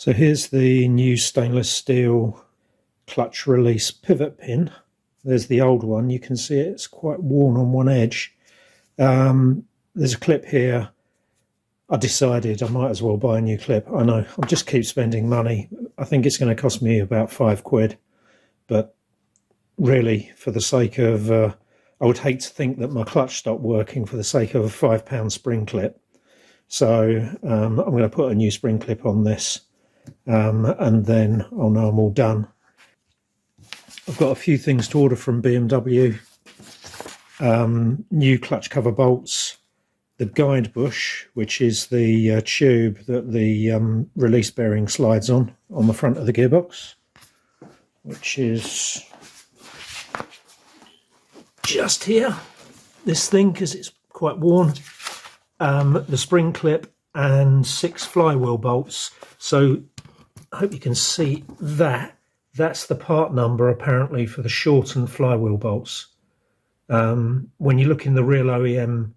So here's the new stainless steel clutch release pivot pin. There's the old one. You can see it's quite worn on one edge. There's a clip here. I decided I might as well buy a new clip. I know, I'll just keep spending money. I think it's going to cost me about £5, but really for the sake of, I would hate to think that my clutch stopped working for the sake of a £5 spring clip. So I'm going to put a new spring clip on this, and then I'll know I'm all done. I've got a few things to order from BMW. New clutch cover bolts, the guide bush, which is the tube that the release bearing slides on the front of the gearbox, which is just here, this thing, because it's quite worn. The spring clip and 6 flywheel bolts. So I hope you can see that. That's the part number apparently for the shortened flywheel bolts. When you look in the real OEM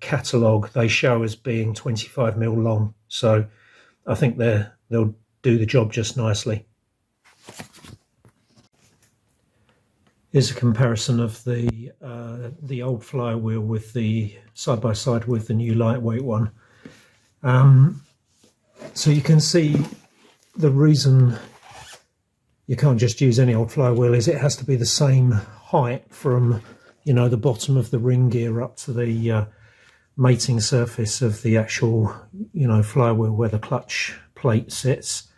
catalogue, they show as being 25mm long. So I think they'll do the job just nicely. Here's a comparison of the old flywheel with the side by side with the new lightweight one. So you can see the reason you can't just use any old flywheel is it has to be the same height from, you know, the bottom of the ring gear up to the mating surface of the actual, you know, flywheel where the clutch plate sits.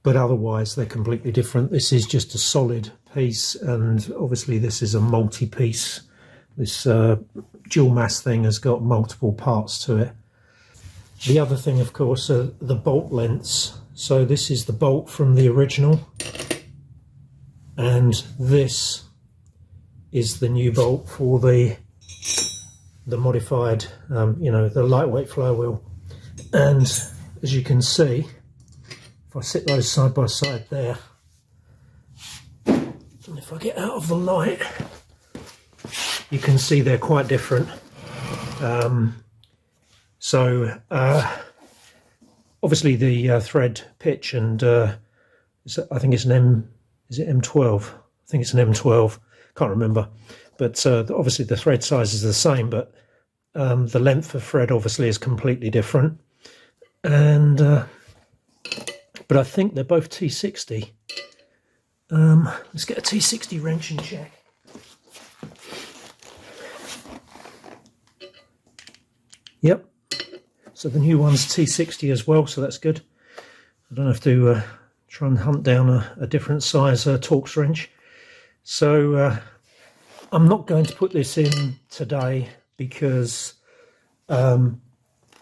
But otherwise they're completely different. This is just a solid piece, and obviously this is a multi-piece. This dual mass thing has got multiple parts to it. The other thing, of course, are the bolt lengths. So this is the bolt from the original, and this is the new bolt for the modified, you know, the lightweight flywheel. And as you can see, if I sit those side by side there, and if I get out of the light, you can see they're quite different. Obviously the thread pitch and I think it's an M, is it M12? I think it's an M12, can't remember. But obviously the thread size is the same, but the length of thread obviously is completely different. And but I think they're both T60. Let's get a T60 wrench and check. Yep. So the new one's T60 as well, so that's good. I don't have to try and hunt down a different size Torx wrench. So I'm not going to put this in today because I'm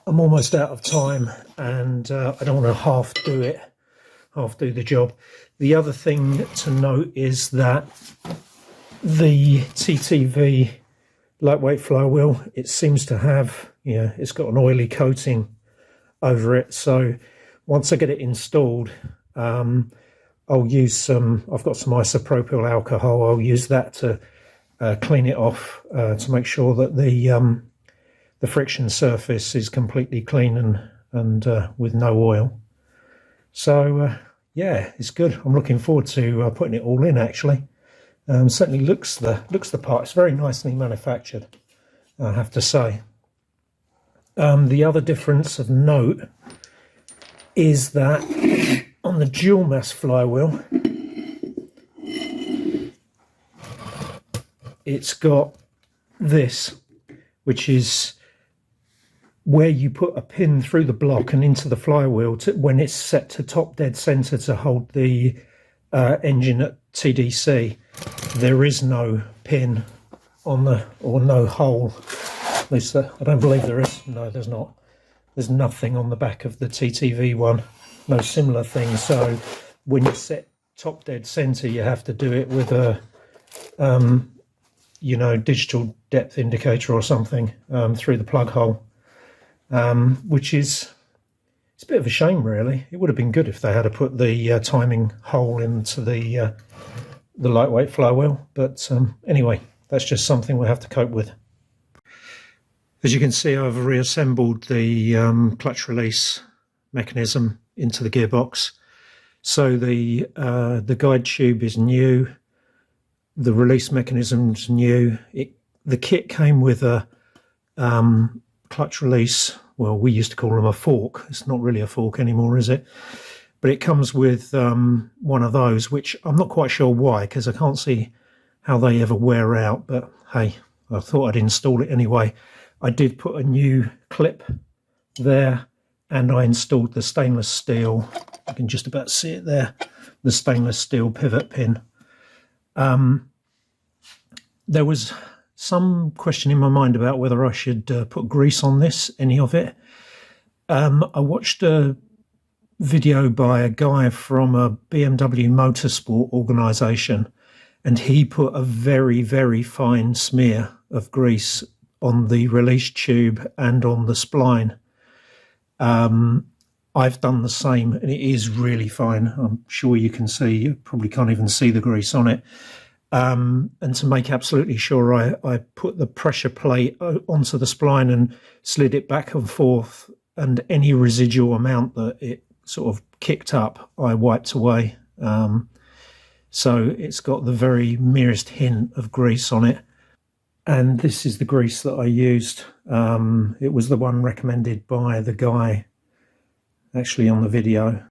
almost out of time, and I don't want to half do the job. The other thing to note is that the TTV lightweight flywheel, it seems to have, it's got an oily coating over it. So once I get it installed, I'll use I've got some isopropyl alcohol. I'll use that to clean it off to make sure that the friction surface is completely clean and with no oil. So yeah, it's good. I'm looking forward to putting it all in. Actually, certainly looks the part. It's very nicely manufactured, I have to say. The other difference of note is that on the dual mass flywheel, it's got this, which is where you put a pin through the block and into the flywheel when it's set to top dead center to hold the engine at TDC. There is no pin on or no hole. At least I don't believe there is. No, there's not. There's nothing on the back of the TTV one. No similar thing. So when you set top dead center, you have to do it with a digital depth indicator or something through the plug hole. Which it's a bit of a shame, really. It would have been good if they had to put the timing hole into the lightweight flywheel, but anyway, that's just something we'll have to cope with. As you can see, I've reassembled the clutch release mechanism into the gearbox. So the guide tube is new, the release mechanism's new. The kit came with a clutch release. Well, we used to call them a fork. It's not really a fork anymore, is it? But it comes with one of those, which I'm not quite sure why, because I can't see how they ever wear out. But hey, I thought I'd install it anyway. I did put a new clip there, and I installed the stainless steel. You can just about see it there, the stainless steel pivot pin. There was some question in my mind about whether I should put grease on this, any of it. I watched a video by a guy from a BMW motorsport organisation, and he put a very, very fine smear of grease on the release tube and on the spline. I've done the same, and it is really fine. I'm sure you can see. You probably can't even see the grease on it. And to make absolutely sure, I put the pressure plate onto the spline and slid it back and forth, and any residual amount that it sort of kicked up, I wiped away. So it's got the very merest hint of grease on it. And this is the grease that I used. It was the one recommended by the guy actually on the video.